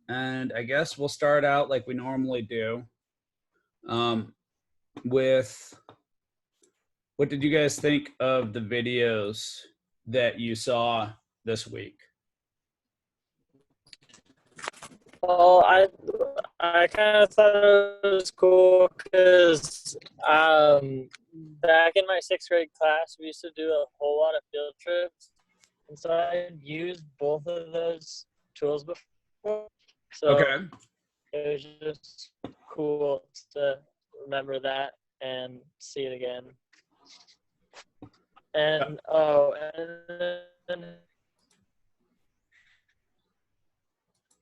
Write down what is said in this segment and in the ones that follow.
and I guess we'll start out like we normally do, with what did you guys think of the videos that you saw this week? Well, I kind of thought it was cool because back in my sixth grade class, we used to do a whole lot of field trips, and so I used both of those tools before. So Okay. it was just cool to remember that and see it again. And and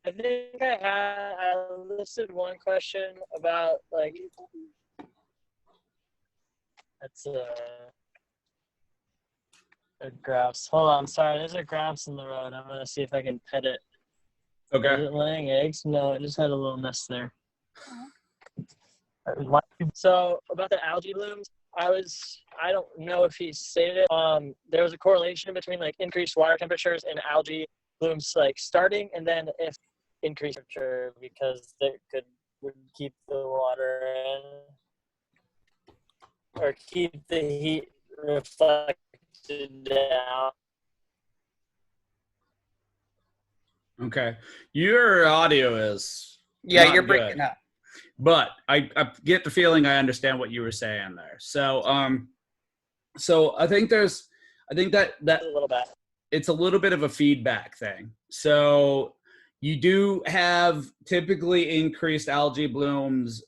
I think I listed one question about like that's a grouse. Hold on, sorry, there's a grouse in the road. I'm gonna see if I can pet it. Okay. Is it laying eggs? No, it just had a little nest there. So about the algae blooms, I don't know if he stated it. There was a correlation between like increased water temperatures and algae blooms like starting, and then if increased temperature because they would keep the water in or keep the heat reflected down. Okay. Your audio is Yeah, not you're good, breaking up. but I get the feeling I understand what you were saying there. So I think that A little bit. it's a little bit of a feedback thing. So you do have typically increased algae blooms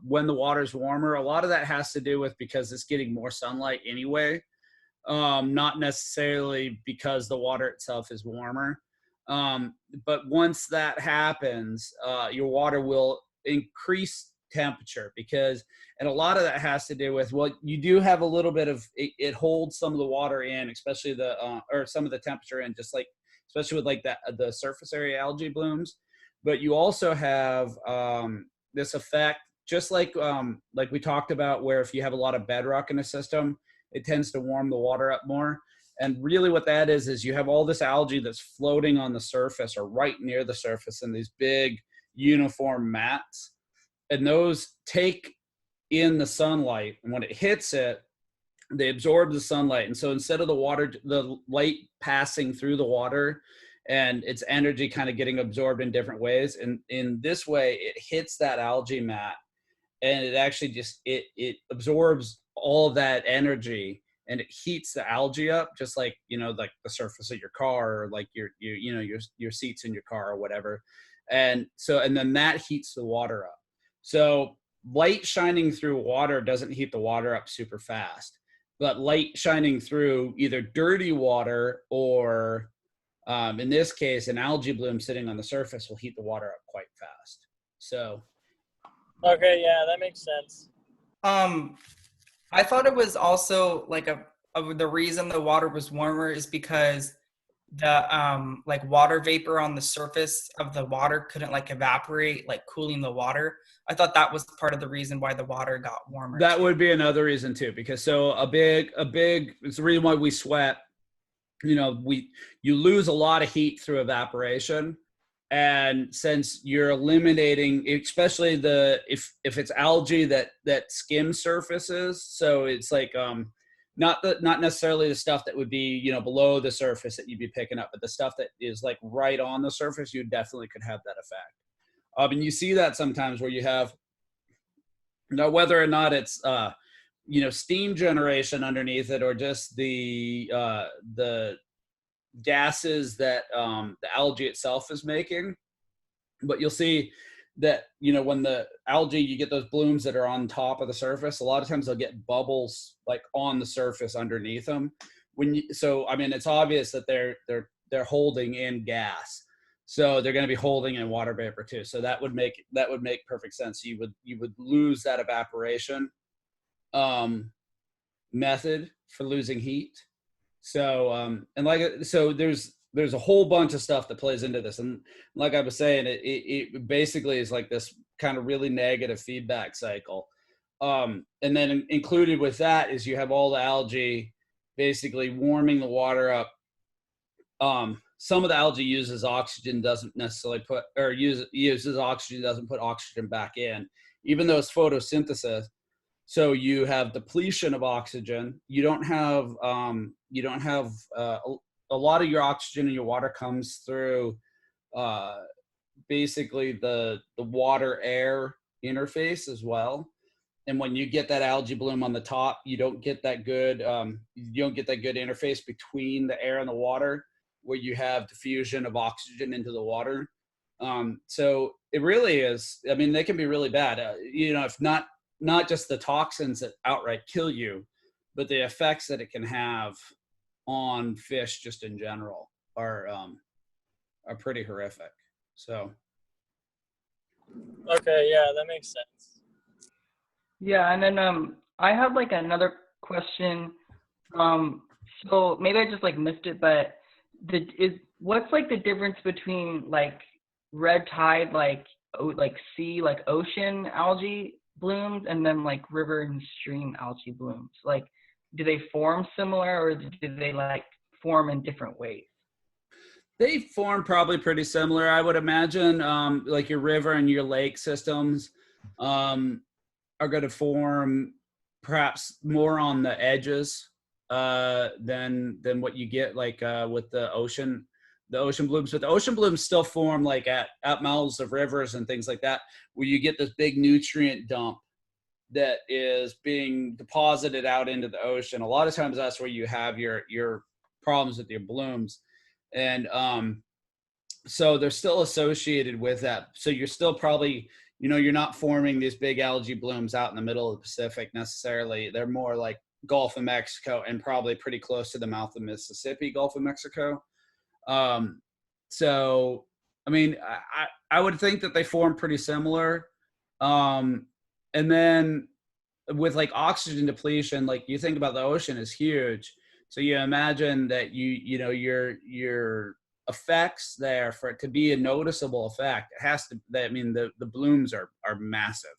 when the water's warmer. A lot of that has to do with because it's getting more sunlight anyway, not necessarily because the water itself is warmer. But once that happens, your water will increase temperature and a lot of that has to do with, well, you do have a little bit of, it holds some of the water in, especially or some of the temperature in, just like, especially with like the surface area algae blooms. But you also have this effect, just like we talked about, where if you have a lot of bedrock in a system, it tends to warm the water up more. And really what that is you have all this algae that's floating on the surface or right near the surface in these big uniform mats. And those take in the sunlight. And when it hits it, they absorb the sunlight. And so instead of the light passing through the water and its energy kind of getting absorbed in different ways, and in this way, it hits that algae mat and it actually just, it absorbs all of that energy and it heats the algae up, just like, like the surface of your car or like your seats in your car or whatever. And then that heats the water up. So light shining through water doesn't heat the water up super fast, but light shining through either dirty water or in this case, an algae bloom sitting on the surface will heat the water up quite fast. So. Okay, yeah, that makes sense. I thought it was also like the reason the water was warmer is because the like water vapor on the surface of the water couldn't like evaporate, like cooling the water. I thought that was part of the reason why the water got warmer. That would be another reason too, because so a big it's the reason why we sweat. You lose a lot of heat through evaporation. And since you're eliminating, especially if it's algae that skims surfaces, so it's like not necessarily the stuff that would be below the surface that you'd be picking up, but the stuff that is like right on the surface, you definitely could have that effect. And you see that sometimes where you have, whether or not it's steam generation underneath it or just the gases that the algae itself is making. But you'll see that when the algae, you get those blooms that are on top of the surface, a lot of times they'll get bubbles like on the surface underneath them. It's obvious that they're holding in gas, so they're going to be holding in water vapor too. So that would make perfect sense. You would lose that evaporation method for losing heat. So there's a whole bunch of stuff that plays into this, and like I was saying, it basically is like this kind of really negative feedback cycle. And then included with that is you have all the algae basically warming the water up some of the algae uses oxygen, doesn't necessarily put, or uses oxygen, doesn't put oxygen back in, even though it's photosynthesis. So you have depletion of oxygen. You don't have a lot of your oxygen in your water comes through basically the water air interface as well. And when you get that algae bloom on the top, you don't get that good interface between the air and the water, where you have diffusion of oxygen into the water. So it really is, I mean, they can be really bad, if not just the toxins that outright kill you, but the effects that it can have on fish just in general are pretty horrific. So Okay, yeah, that makes sense. Yeah, and then I have like another question. So maybe I just like missed it, but what's like the difference between like red tide, like sea, like ocean algae blooms, and then like river and stream algae blooms? Like, do they form similar, or do they like form in different ways? they form probably pretty similar, I would imagine. Like your river and your lake systems are going to form perhaps more on the edges than what you get like with the ocean blooms. But the ocean blooms still form like at mouths of rivers and things like that, where you get this big nutrient dump that is being deposited out into the ocean. A lot of times that's where you have your problems with your blooms. And so they're still associated with that. So you're still probably, you're not forming these big algae blooms out in the middle of the Pacific necessarily. They're more like Gulf of Mexico and probably pretty close to the mouth of Mississippi, Gulf of Mexico. So, I mean, I would think that they form pretty similar. And then with like oxygen depletion, like you think about the ocean is huge. So you imagine that your effects there, for it to be a noticeable effect, it has to, I mean, the blooms are massive.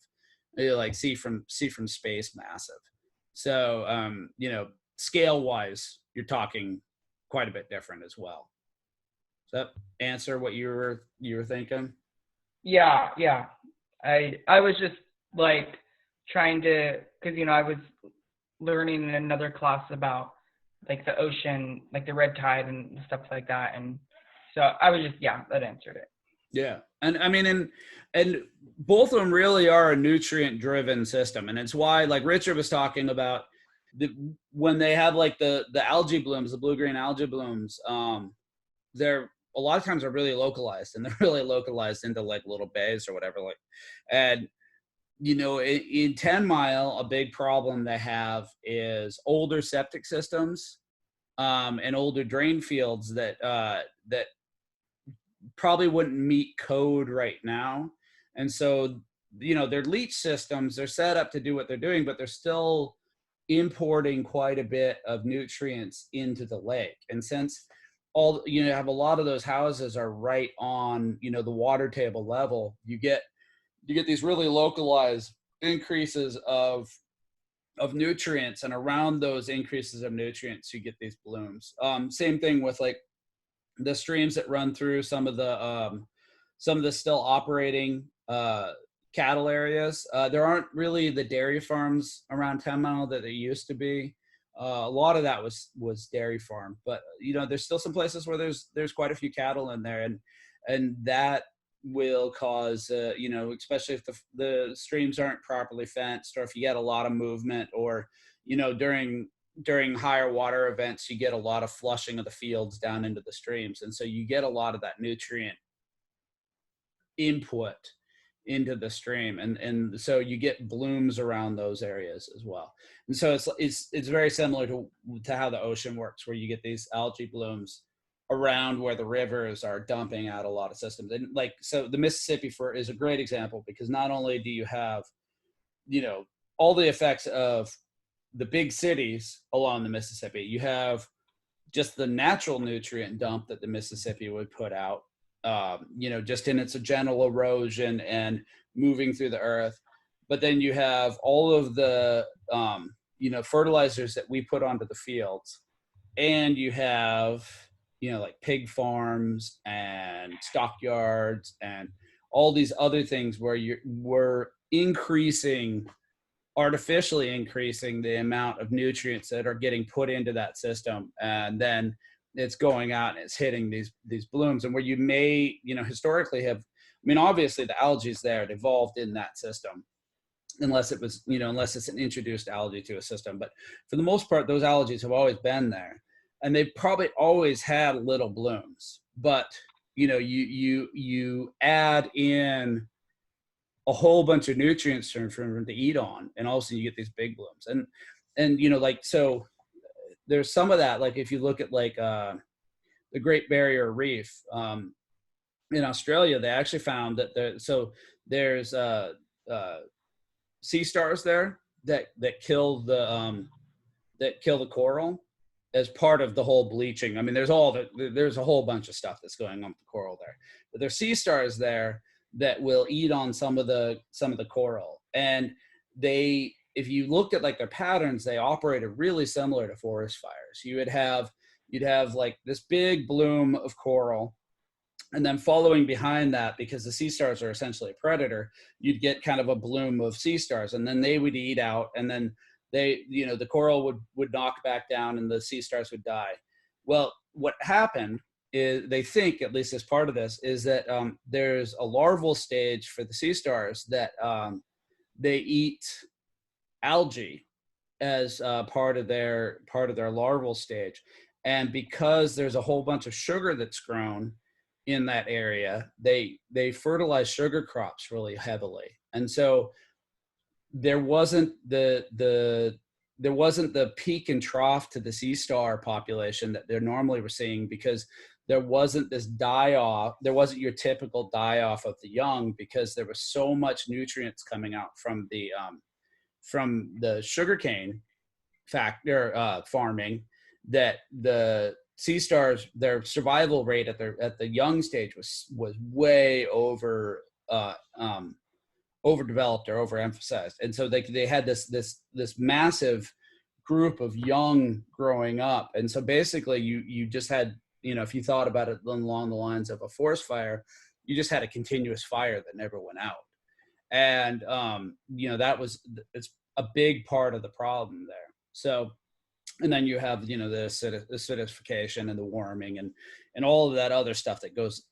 They're like see from space massive. So scale wise, you're talking quite a bit different as well. Does that answer what you were thinking? Yeah, yeah. I was just like trying to, because I was learning in another class about like the ocean, like the red tide and stuff like that, and so I was just, yeah, that answered it. Yeah, and I mean, and both of them really are a nutrient driven system, and it's why, like Richard was talking about, when they have like the algae blooms, the blue green algae blooms, they're a lot of times are really localized, and they're really localized into like little bays or whatever, like, and in 10 Mile, a big problem they have is older septic systems and older drain fields that probably wouldn't meet code right now. And so, their leach systems, they're set up to do what they're doing, but they're still importing quite a bit of nutrients into the lake. And since have a lot of those houses are right on, the water table level, you get these really localized increases of nutrients, and around those increases of nutrients, you get these blooms. Same thing with like the streams that run through some of the still operating cattle areas. There aren't really the dairy farms around 10 Mile that there used to be. A lot of that was dairy farm, but there's still some places where there's quite a few cattle in there, and that will cause especially if the streams aren't properly fenced, or if you get a lot of movement, or during higher water events, you get a lot of flushing of the fields down into the streams. And so you get a lot of that nutrient input into the stream. And so you get blooms around those areas as well. And so it's very similar to how the ocean works, where you get these algae blooms around where the rivers are dumping out a lot of systems. And like, so the Mississippi is a great example, because not only do you have, all the effects of the big cities along the Mississippi, you have just the natural nutrient dump that the Mississippi would put out, just in its general erosion and moving through the earth. But then you have all of the, fertilizers that we put onto the fields, and you have, like pig farms and stockyards and all these other things where we're artificially increasing the amount of nutrients that are getting put into that system, and then it's going out and it's hitting these blooms. And where you may, historically have, obviously the algae is there, it evolved in that system, unless it's an introduced algae to a system. But for the most part, those algae have always been there, and they've probably always had little blooms. But you add in a whole bunch of nutrients for them to eat on, and all of a sudden you get these big blooms. And so there's some of that. Like if you look at the Great Barrier Reef in Australia, they actually found that there's sea stars there that kill the coral as part of the whole bleaching. There's a whole bunch of stuff that's going on with the coral there, but there's sea stars there that will eat on some of the coral. And if you looked at their patterns, they operated really similar to forest fires. You'd have like this big bloom of coral, and then following behind that, because the sea stars are essentially a predator, you'd get kind of a bloom of sea stars, and then they would eat out, and then the coral would knock back down and the sea stars would die. Well, what happened is, they think, at least as part of this, is that there's a larval stage for the sea stars that they eat algae as part of their larval stage. And because there's a whole bunch of sugar that's grown in that area, they fertilize sugar crops really heavily. And so there wasn't the peak and trough to the sea star population that they're normally we're seeing, because there wasn't this die-off. There wasn't your typical die-off of the young, because there was so much nutrients coming out from the sugarcane farming, that the sea stars, their survival rate at the young stage was way overdeveloped or overemphasized. And so they had this massive group of young growing up. And so basically you just had, if you thought about it along the lines of a forest fire, you just had a continuous fire that never went out. And it's a big part of the problem there. So, and then you have, the acidification and the warming and all of that other stuff that goes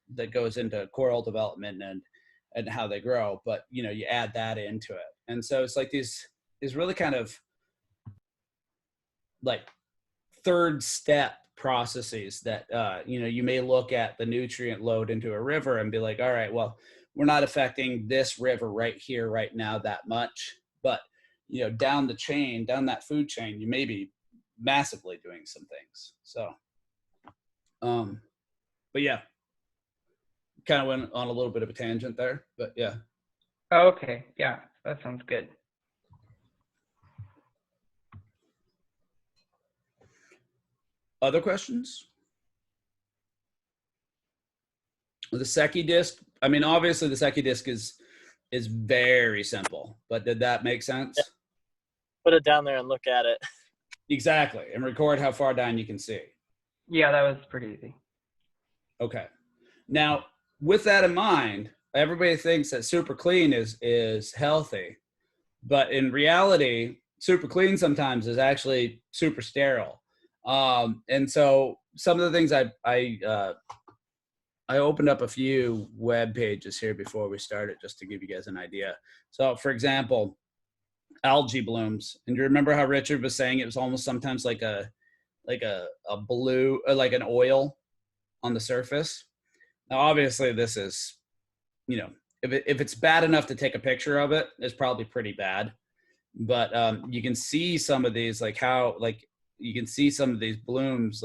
into coral development and how they grow. But, you add that into it. And so it's like these really kind of like third step processes that, you may look at the nutrient load into a river and be like, all right, well, we're not affecting this river right here, right now that much. But, down the chain, down that food chain, you may be massively doing some things. So, but yeah, kind of went on a little bit of a tangent there, but yeah. Okay, yeah, that sounds good. Other questions? The Secchi disc. Obviously the Secchi disc is very simple, but did that make sense? Yeah. Put it down there and look at it. Exactly, and record how far down you can see. Yeah, that was pretty easy. Okay. Now, with that in mind, everybody thinks that super clean is healthy, but in reality, super clean sometimes is actually super sterile. And so some of the things I opened up a few web pages here before we started, just to give you guys an idea. So, for example, algae blooms. And do you remember how Richard was saying it was almost sometimes like a blue, or like an oil on the surface? Now, obviously, this is, if it's bad enough to take a picture of it, it's probably pretty bad. But you can see some of these, you can see some of these blooms,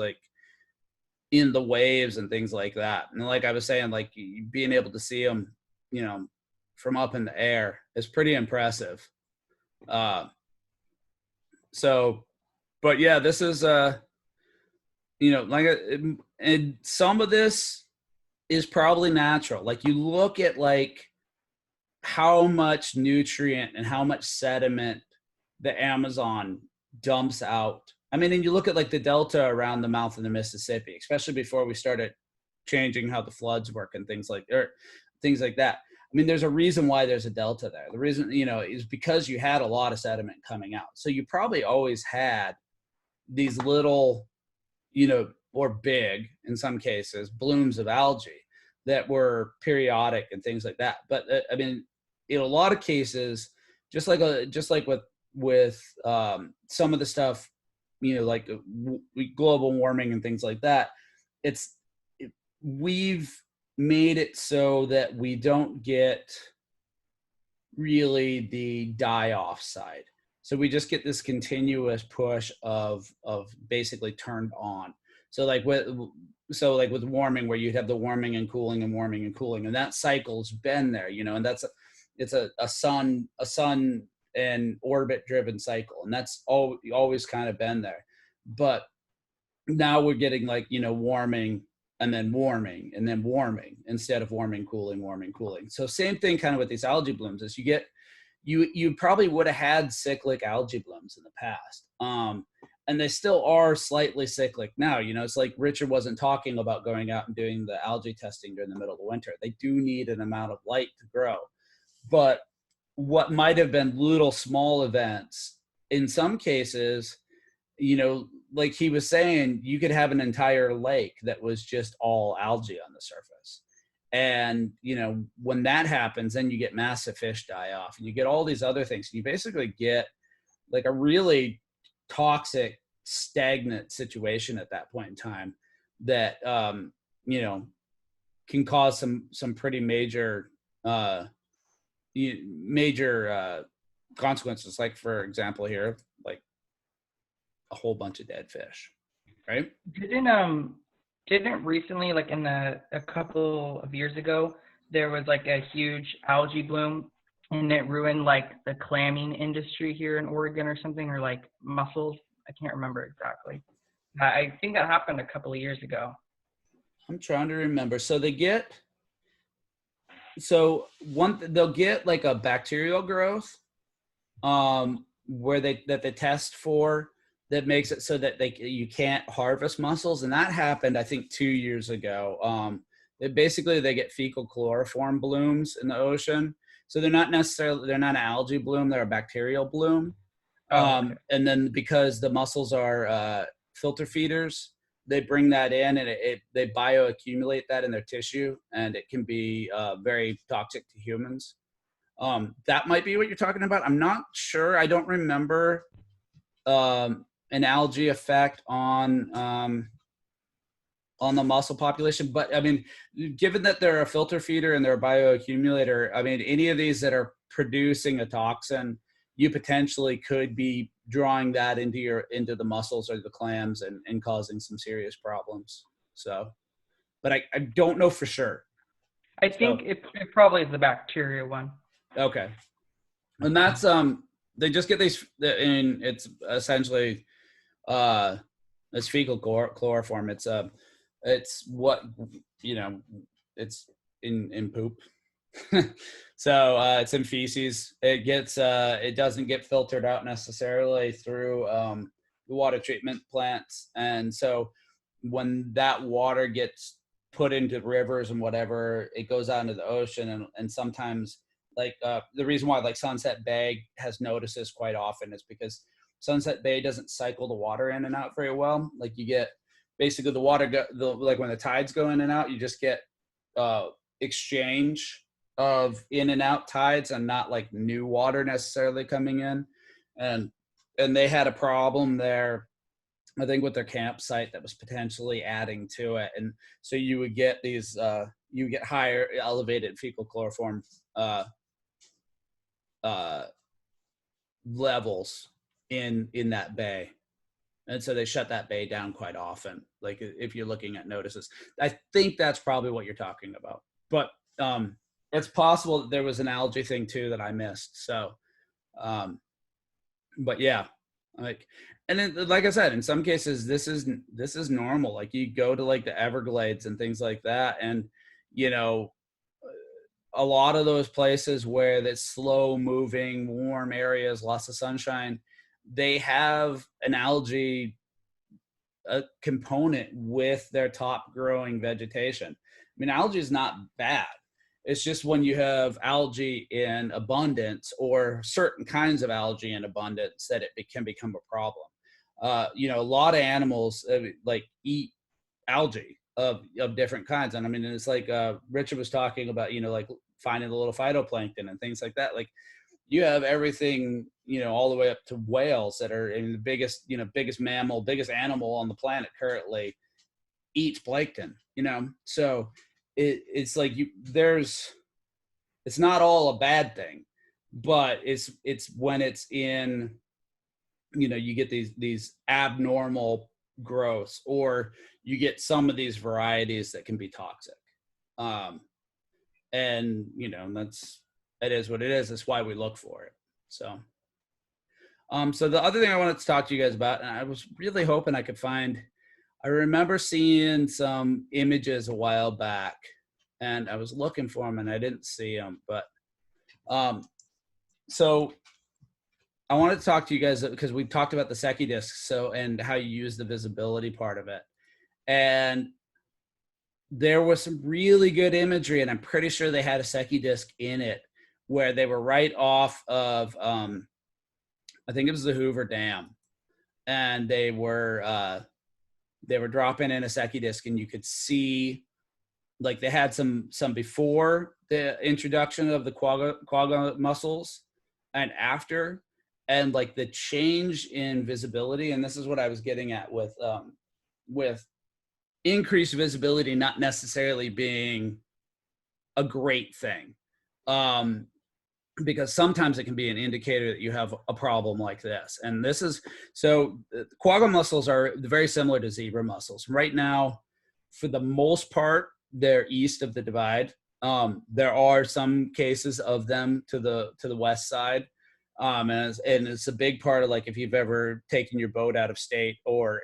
in the waves and things like that. And like I was saying, being able to see them, from up in the air is pretty impressive. But yeah, this is, and some of this is probably natural. Like you look at how much nutrient and how much sediment the Amazon dumps out. I mean, and you look at like the delta around the mouth of the Mississippi, especially before we started changing how the floods work and things like that. I mean, there's a reason why there's a delta there. The reason, is because you had a lot of sediment coming out. So you probably always had these little, or big in some cases, blooms of algae that were periodic and things like that. But I mean, in a lot of cases, just like with some of the stuff, like global warming and things like that, we've made it so that we don't get really the die-off side. So we just get this continuous push of basically turned on. So like with warming, where you'd have the warming and cooling and warming and cooling, and that cycle's been there, and it's a sun and orbit driven cycle, and that's always kind of been there. But now we're getting like, warming and then warming and then warming instead of warming, cooling, warming, cooling. So same thing kind of with these algae blooms is you probably would have had cyclic algae blooms in the past. And they still are slightly cyclic now. It's like Richard wasn't talking about going out and doing the algae testing during the middle of the winter. They do need an amount of light to grow. But what might have been little small events, in some cases, like he was saying, you could have an entire lake that was just all algae on the surface. And, when that happens, then you get massive fish die off and you get all these other things. You basically get like a really toxic, stagnant situation at that point in time that, can cause some pretty major consequences. Like, for example, here, like a whole bunch of dead fish, right? Didn't recently, like a couple of years ago, there was like a huge algae bloom and it ruined like the clamming industry here in Oregon or something, or like mussels. I can't remember exactly. I think that happened a couple of years ago. I'm trying to remember. So they'll get like a bacterial growth where they test for, that makes it so that you can't harvest mussels, and that happened I think 2 years ago. They get fecal chloroform blooms in the ocean, so they're not an algae bloom, they're a bacterial bloom. Okay. And then because the mussels are filter feeders, they bring that in and they bioaccumulate that in their tissue, and it can be very toxic to humans. That might be what you're talking about. I'm not sure. I don't remember an algae effect on the mussel population, but I mean, given that they're a filter feeder and they're a bioaccumulator, I mean, any of these that are producing a toxin, you potentially could be drawing that into the mussels or the clams and causing some serious problems. So, but I don't know for sure. I think it probably is the bacteria one. Okay. And that's, they just get these, and it's essentially, it's fecal chloroform. It's what, it's in poop. So it's in feces. It doesn't get filtered out necessarily through the water treatment plants, and so when that water gets put into rivers and whatever, it goes out into the ocean, and sometimes like the reason why like Sunset Bay has notices quite often is because Sunset Bay doesn't cycle the water in and out very well. Like you get basically the water like when the tides go in and out, you just get exchange of in and out tides and not like new water necessarily coming in. And they had a problem there, I think, with their campsite that was potentially adding to it. And so you would get these, you get higher elevated fecal chloroform levels in that bay. And so they shut that bay down quite often. Like if you're looking at notices, I think that's probably what you're talking about. But it's possible that there was an algae thing too that I missed. So, but yeah, like, and then like I said, in some cases this is normal. Like you go to like the Everglades and things like that, and a lot of those places where that's slow moving, warm areas, lots of sunshine, they have an algae a component with their top growing vegetation. I mean, algae is not bad. It's just when you have algae in abundance or certain kinds of algae in abundance that it can become a problem. You know, a lot of animals like eat algae of different kinds. And I mean, it's like Richard was talking about, you know, like finding the little phytoplankton and things like that. Like you have everything, you know, all the way up to whales that are in the biggest, you know, biggest mammal, biggest animal on the planet currently eats plankton, you know? So it's like it's not all a bad thing, but it's when it's in, you know, you get these abnormal growths, or you get some of these varieties that can be toxic. And you know, it is what it is. That's why we look for it. So so the other thing I wanted to talk to you guys about, and I was really hoping I remember seeing some images a while back, and I was looking for them and I didn't see them, but so I wanted to talk to you guys because we talked about the Secchi discs, and how you use the visibility part of it. And there was some really good imagery, and I'm pretty sure they had a Secchi disc in it where they were right off of, I think it was the Hoover Dam, and they were dropping in a Secchi disc, and you could see, like, they had some before the introduction of the quagga mussels and after, and like the change in visibility. And this is what I was getting at with increased visibility not necessarily being a great thing, because sometimes it can be an indicator that you have a problem like this. And this is, so quagga mussels are very similar to zebra mussels. Right now, for the most part, they're east of the divide. There are some cases of them to the west side. And it's a big part of, like, if you've ever taken your boat out of state, or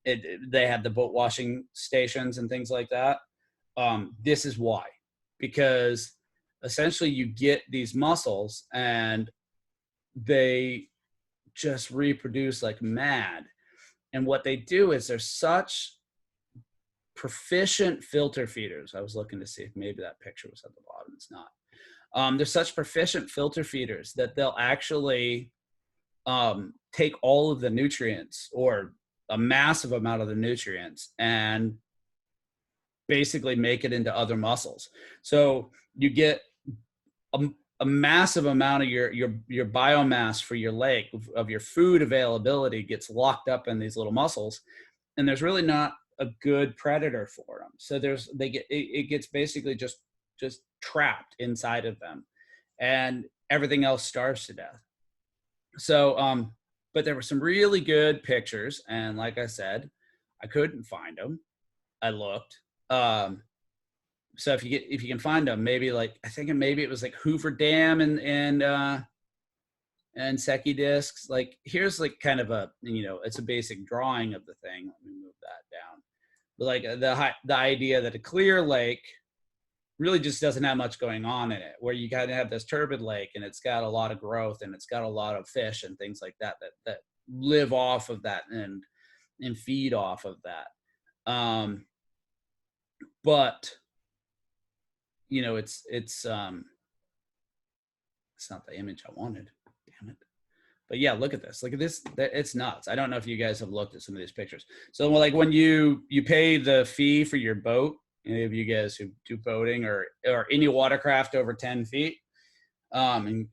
they have the boat washing stations and things like that. This is why, because essentially you get these mussels and they just reproduce like mad. And what they do is they're such proficient filter feeders. I was looking to see if maybe that picture was at the bottom. It's not. They're such proficient filter feeders that they'll actually take all of the nutrients, or a massive amount of the nutrients, and basically make it into other mussels. So you get a massive amount of your biomass for your lake, of your food availability, gets locked up in these little mussels, and there's really not a good predator for them. So it gets basically just trapped inside of them, and everything else starves to death. So but there were some really good pictures, and like I said, I couldn't find them. I looked. So if you can find them, maybe, like, I think maybe it was like Hoover Dam and Secchi discs. Like, here's like kind of a, you know, it's a basic drawing of the thing. Let me move that down. But like the idea that a clear lake really just doesn't have much going on in it, where you kind of have this turbid lake, and it's got a lot of growth, and it's got a lot of fish and things like that live off of that and feed off of that. But you know, it's not the image I wanted. Damn it. But yeah, look at this. Look at this. It's nuts. I don't know if you guys have looked at some of these pictures. So, like, when you pay the fee for your boat, any of you guys who do boating or any watercraft over 10 feet,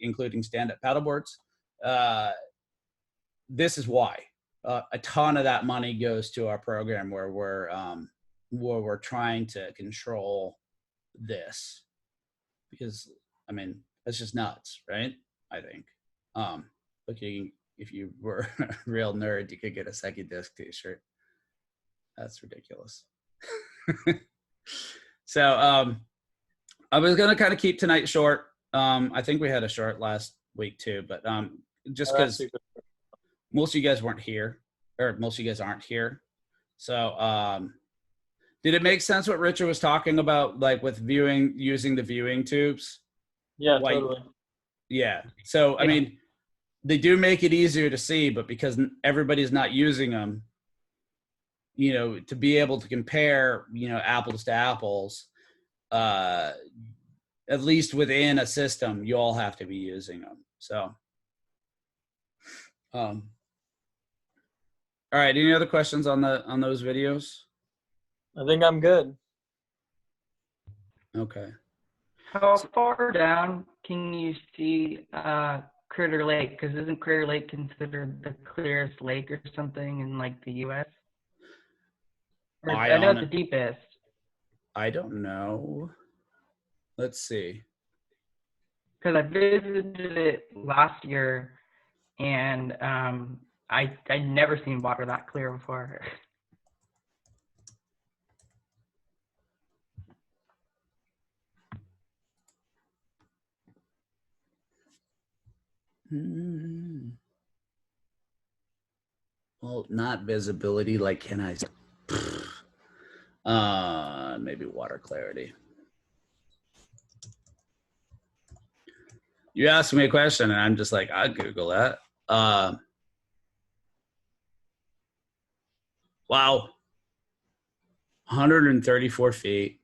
including stand-up paddleboards, this is why. A ton of that money goes to our program where we're trying to control this, because I mean, it's just nuts, right? I think. But if you were a real nerd, you could get a Secchi disc t-shirt. That's ridiculous. So I was gonna kind of keep tonight short. I think we had a short last week too, but just because most of you guys weren't here, or most of you guys aren't here. So did it make sense what Richard was talking about, like with using the viewing tubes? Yeah, totally. Yeah. So, I mean, they do make it easier to see, but because everybody's not using them, to be able to compare, apples to apples, at least within a system, you all have to be using them. So, all right. Any other questions on those videos? I think I'm good. Okay. How far down can you see Crater Lake? Because isn't Crater Lake considered the clearest lake or something in like the U.S.? Or, I know it's the deepest. I don't know. Let's see. Because I visited it last year, and I'd never seen water that clear before. Well, not visibility. Like, can I? Maybe water clarity. You asked me a question, and I'm just like, I'd Google that. Wow. 134 feet.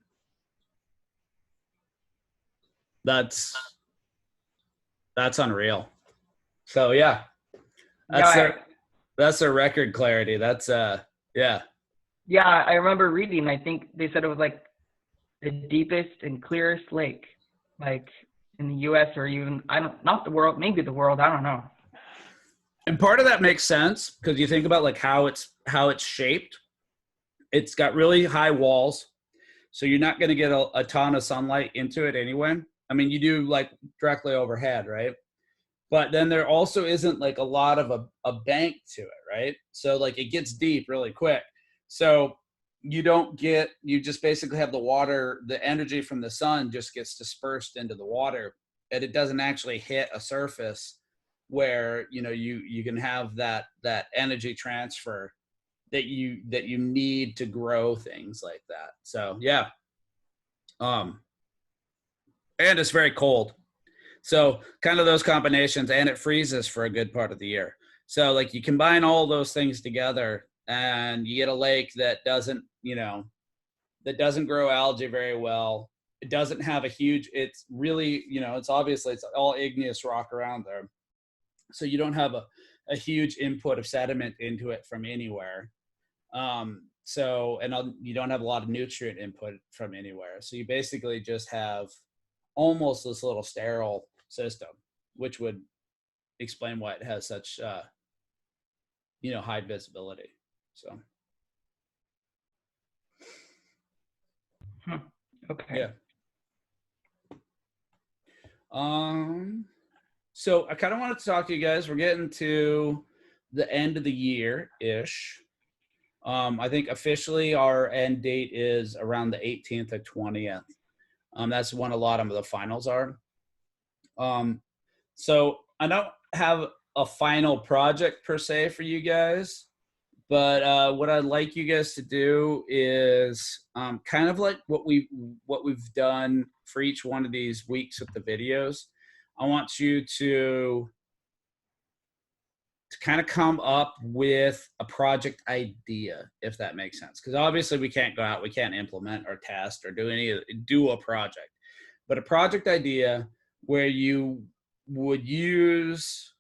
That's unreal. So yeah, that's a record clarity. That's yeah. Yeah, I remember reading. I think they said it was like the deepest and clearest lake, like in the U.S. or even not the world, maybe the world. I don't know. And part of that makes sense because you think about like how it's shaped. It's got really high walls, so you're not going to get a ton of sunlight into it anyway. I mean, you do like directly overhead, right? But then there also isn't like a lot of a bank to it, right? So like it gets deep really quick. So you just basically have the water, the energy from the sun just gets dispersed into the water, and it doesn't actually hit a surface where, you can have that energy transfer that you need to grow things like that. So yeah. And it's very cold. So kind of those combinations, and it freezes for a good part of the year. So like you combine all those things together and you get a lake that doesn't grow algae very well. It doesn't have it's really, it's obviously it's all igneous rock around there. So you don't have a huge input of sediment into it from anywhere. You don't have a lot of nutrient input from anywhere. So you basically just have almost this little sterile system, which would explain why it has such high visibility. So Okay. yeah. So I kind of wanted to talk to you guys. We're getting to the end of the year ish. I think officially our end date is around the 18th or 20th. That's when a lot of the finals are. So I don't have a final project per se for you guys, but what I'd like you guys to do is kind of like what we've done for each one of these weeks with the videos. I want you to kind of come up with a project idea, if that makes sense. Because obviously we can't go out, we can't implement or test or do a project, but a project idea where you would use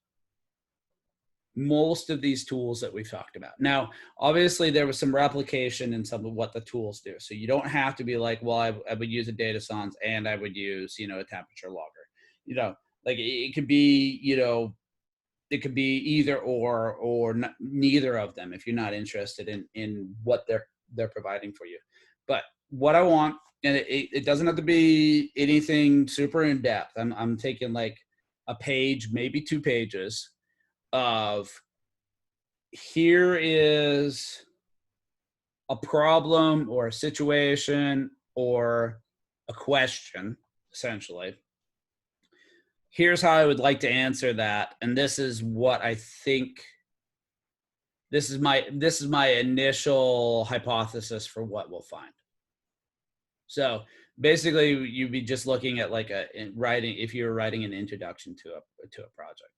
most of these tools that we've talked about. Now, obviously there was some replication in some of what the tools do. So you don't have to be like, well, I would use a data sans and I would use, a temperature logger, like it could be, it could be either or neither of them if you're not interested in what they're providing for you. But what I want, and it doesn't have to be anything super in depth. I'm taking like a page, maybe 2 pages of here is a problem or a situation or a question, essentially. Here's how I would like to answer that, and this is what I think. This is my initial hypothesis for what we'll find. So basically, you'd be just looking at like if you were writing an introduction to a project.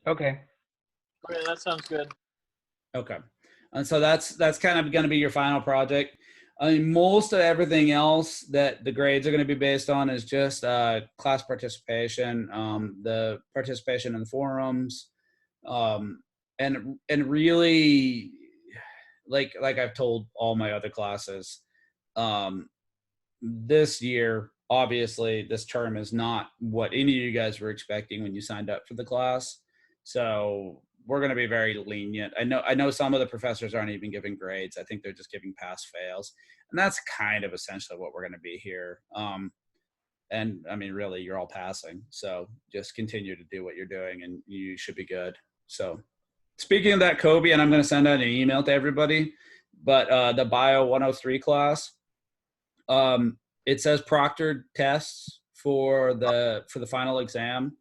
Okay. Okay, that sounds good. Okay. And so that's kind of going to be your final project. I mean, most of everything else that the grades are going to be based on is just class participation, the participation in the forums, and really, like I've told all my other classes, this year, obviously, this term is not what any of you guys were expecting when you signed up for the class. So we're going to be very lenient. I know some of the professors aren't even giving grades. I think they're just giving pass fails, and that's kind of essentially what we're going to be here. And I mean, really, you're all passing. So just continue to do what you're doing, and you should be good. So speaking of that, Kobe, and I'm going to send out an email to everybody, but the Bio 103 class, it says proctored tests for the final exam.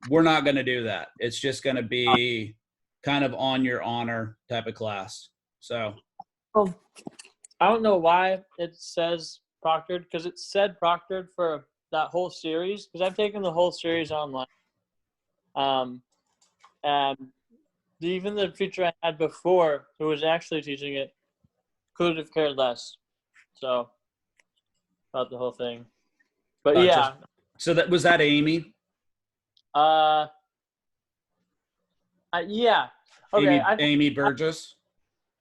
We're not going to do that. It's just going to be kind of on your honor type of class. So I don't know why it says proctored, because it said proctored for that whole series, because I've taken the whole series online. And even the teacher I had before, who was actually teaching it, could have cared less. So about the whole thing. But gotcha. yeah. So that was that Amy? Yeah. Okay. Amy Burgess?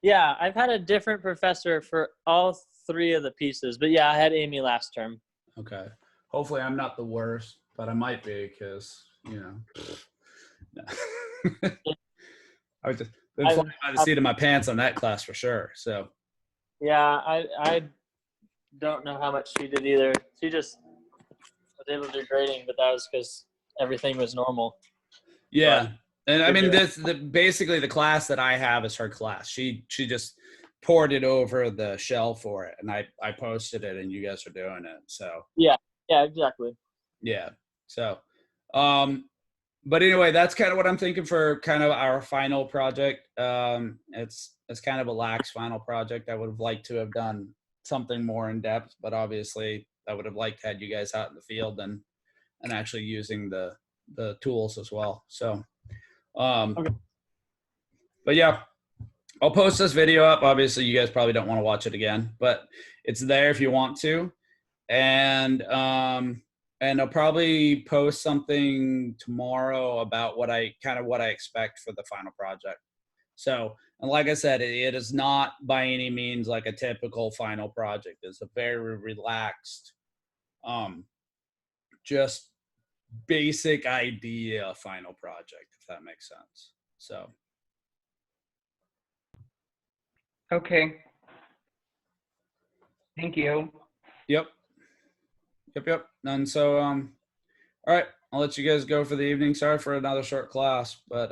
Yeah, I've had a different professor for all three of the pieces. But yeah, I had Amy last term. Okay. Hopefully I'm not the worst, but I might be because, you know. No. I was just been flying by the seat of my pants on that class for sure. So yeah, I don't know how much she did either. She just was able to do grading, but that was because everything was normal. Yeah. But, and I mean, basically the class that I have is her class. She just poured it over the shell for it, and I posted it, and you guys are doing it. So yeah, exactly. Yeah. So, but anyway, that's kind of what I'm thinking for kind of our final project. It's kind of a lax final project. I would have liked to have done something more in depth, but obviously I would have liked to had you guys out in the field and actually using the tools as well. So, Okay. but yeah, I'll post this video up. Obviously you guys probably don't want to watch it again, but it's there if you want to. And I'll probably post something tomorrow about what I expect for the final project. So, and like I said, it is not by any means like a typical final project. It's a very relaxed, just basic idea final project, if that makes sense. So. Okay. Thank you. Yep. And so, all right, I'll let you guys go for the evening. Sorry for another short class, but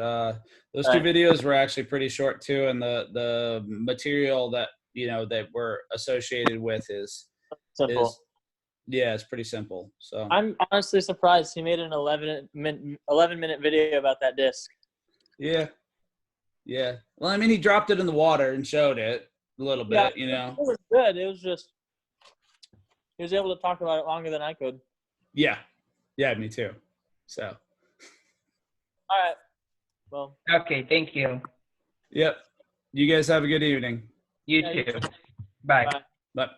those two videos were actually pretty short too, and the material that that we're associated with is simple. It's pretty simple. So I'm honestly surprised he made an 11-minute video about that disc. Yeah. Well, I mean, he dropped it in the water and showed it a little bit. It was good. It was just he was able to talk about it longer than I could. Yeah, me too. So. All right. Well. Okay, thank you. Yep. You guys have a good evening. You too. Bye. Bye.